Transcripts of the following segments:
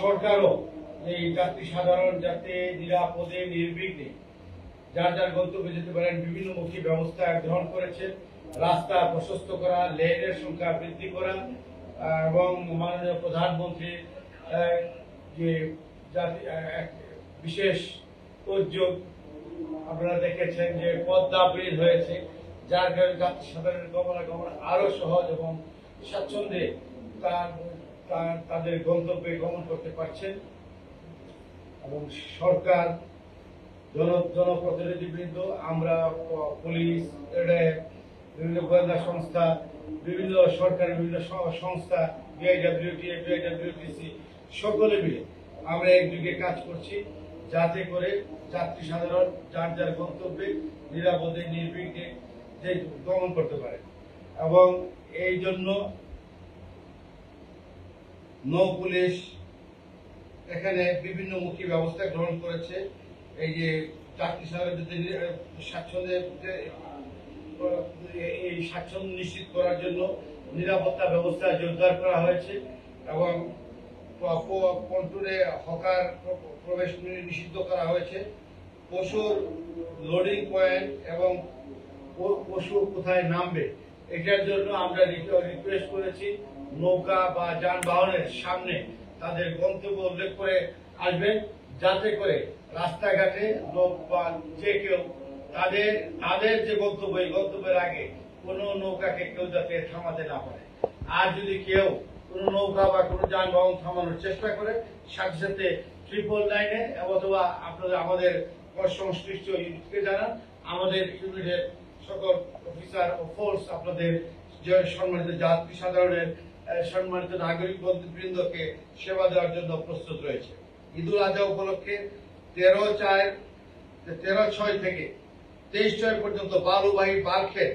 সরকারও এই যাত্রী সাধারণ যাতে নিরাপদে নির্বিঘ্নে যার যার গন্তব্যে যেতে পারেন বিভিন্নমুখী ব্যবস্থা গ্রহণ করেছে। রাস্তা প্রশস্ত করা, লেনের সংখ্যা বৃদ্ধি করা এবং মাননীয় প্রধানমন্ত্রীর যে বিশেষ উদ্যোগ আপনারা দেখেছেন যে পদ্মা ব্রিজ হয়েছে, যার কারণে যাত্রী সাধারণের গমনাগমন আরো সহজ এবং স্বাচ্ছন্দ্যে তাদের গন্তব্যে গমন করতে পারছেন। এবং সরকার, জনপ্রতিনিধিবৃন্দ, আমরা পুলিশ, বিভিন্ন গোয়েন্দা সংস্থা, বিভিন্ন সরকারি বিভিন্ন সংস্থা, বিআইডব্লিউটিসি সকলে মিলে আমরা একযোগে কাজ করছি যাতে করে যাত্রী সাধারণ যার যার গন্তব্যে নিরাপদে নির্বিঘ্নে গমন করতে পারে। এবং এই জন্য নৌ পুলিশ এখানে বিভিন্নমুখী ব্যবস্থা গ্রহণ করেছে। এই যে যাত্রী সাধারণ এই স্বাচ্ছন্দ্য নিশ্চিত করার জন্য নিরাপত্তা ব্যবস্থা জোরদার করা হয়েছে এবং পন্টুনে হকার প্রবেশ নিষিদ্ধ করা হয়েছে। পশুর লোডিং পয়েন্ট এবং পশু কোথায় নামবে এটার জন্য আমরা রিকোয়েস্ট করেছি নৌকা বা যানবাহনের সামনে তাদের গন্তব্য উল্লেখ করে আসবেন, যাতে করে রাস্তাঘাটে লোক বা যে কেউ তাদের যে গন্তব্য, এই গন্তব্যের আগে কোনো নৌকাকে কেউ যাতে থামাতে না পারে। আর যদি কেউ কোনো নৌকা বা কোনো যানবাহন থামানোর চেষ্টা করে, সাথে সাথে 999-এ অথবা আপনাদের আমাদের সংশ্লিষ্ট ইউনিটকে জানান। আমাদের ইউনিটের সকল অফিসার ও ফোর্স আপনাদের সম্মানিত যাত্রী সাধারণের সম্মানিত নাগরিক বৃন্দকে সেবা দেওয়ার জন্য প্রস্তুত রয়েছে। ঈদুল আজহা উপলক্ষে 13/6 থেকে 23/6 পর্যন্ত বালুবাহী বাল্কহেড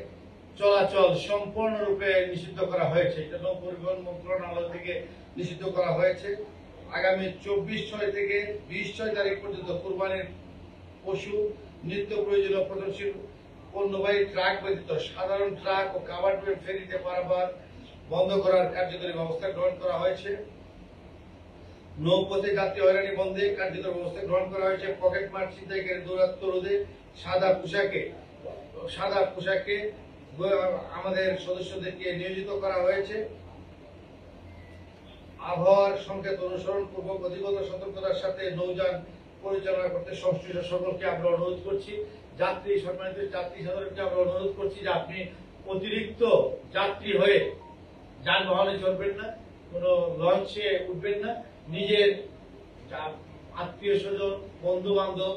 চলাচল সম্পূর্ণরূপে নিষিদ্ধ করা হয়েছে। এটা নৌ পরিবহন মন্ত্রণালয় থেকে নিষিদ্ধ করা হয়েছে। আগামী 24/6 থেকে 20/6 তারিখ পর্যন্ত কুরবানির পশু, নিত্য প্রয়োজনীয় প্রদর্শন পণ্যবাহী ট্রাক ব্যতীত সাধারণ ট্রাক ও কাভার্ড ফেরিতে পারাপার বন্ধ করার কার্যকরী ব্যবস্থা গ্রহণ করা হয়েছে। নৌপথে যাত্রী হয়রানি বন্ধে কার্যকর ব্যবস্থা গ্রহণ করা হয়েছে। পকেট মার ছিনতাইকারী দৌরাত্ম্য রোধে সাদা পোশাকে আমাদের সদস্যদেরকে নিয়োজিত করা হয়েছে। আবহাওয়ার সংকেত অনুসরণ পূর্বক অধিকতর সতর্কতার সাথে নৌযান পরিচালনা করতে সংশ্লিষ্ট সকলকে আমরা অনুরোধ করছি। সম্মানিত যাত্রী সাধারণকে আমরা অনুরোধ করছি যে আপনি অতিরিক্ত যাত্রী হয়ে যানবাহনে চলবেন না, কোনো লঞ্চে উঠবেন না। নিজের আত্মীয় স্বজন, বন্ধু বান্ধব,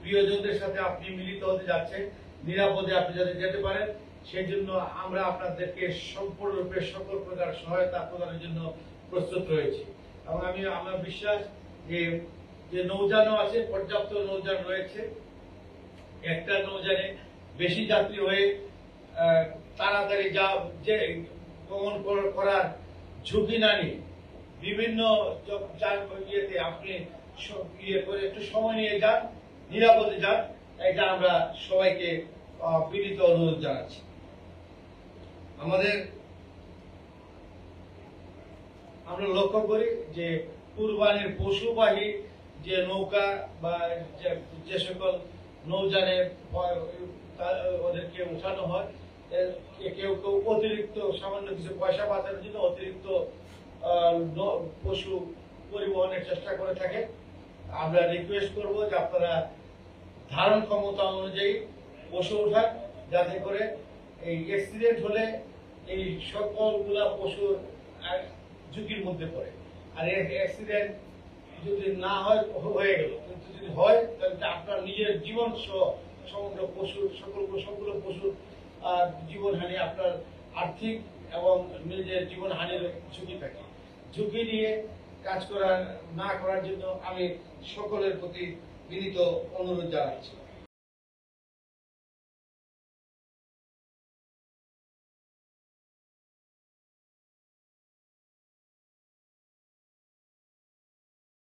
প্রিয়জনদের সাথে আপনি মিলিত হতে যাচ্ছেন, নিরাপদে আপনি যাতে যেতে পারেন সেই জন্য আমরা আপনাদেরকে সম্পূর্ণরূপে সকল প্রকার সহায়তা প্রদানের জন্য প্রস্তুত রয়েছি। এবং আমার বিশ্বাস যে নৌযানও আছে, পর্যাপ্ত নৌযান রয়েছে। একটা নৌযানে বেশি যাত্রী হয়ে তাড়াতাড়ি গমন করার ঝুঁকি না নিয়ে বিভিন্ন ইয়েতে আপনি করে একটু সময় নিয়ে যান, নিরাপদে যান, এটা আমরা সবাইকে বিনীত অনুরোধ জানাচ্ছি। আমরা লক্ষ্য করি যে কুরবানির পশুবাহী যে নৌকা বা যে সকল নৌযানে ওদেরকে উঠানো হয়, কেউ অতিরিক্ত সামান্য কিছু পয়সা বাঁচানোর জন্য অতিরিক্ত পশু পরিবহনের চেষ্টা করে থাকে। আমরা রিকোয়েস্ট করব যে আপনারা ধারণ ক্ষমতা অনুযায়ী পশু ওঠান, যাতে করে এই অ্যাক্সিডেন্ট হলে এই সকলগুলা পশুর ঝুঁকির মধ্যে পড়ে। আর এই অ্যাক্সিডেন্ট যদি না হয় হয়ে গেল, কিন্তু যদি হয় তাহলে আপনার নিজের জীবন সহ সমগ্র সবগুলো পশুর জীবনহানি, আপনার আর্থিক এবং নিজের জীবনহানির ঝুঁকি থাকে। ঝুঁকি নিয়ে কাজ না করার জন্য আমি সকলের প্রতি বিনীত অনুরোধ জানাচ্ছি।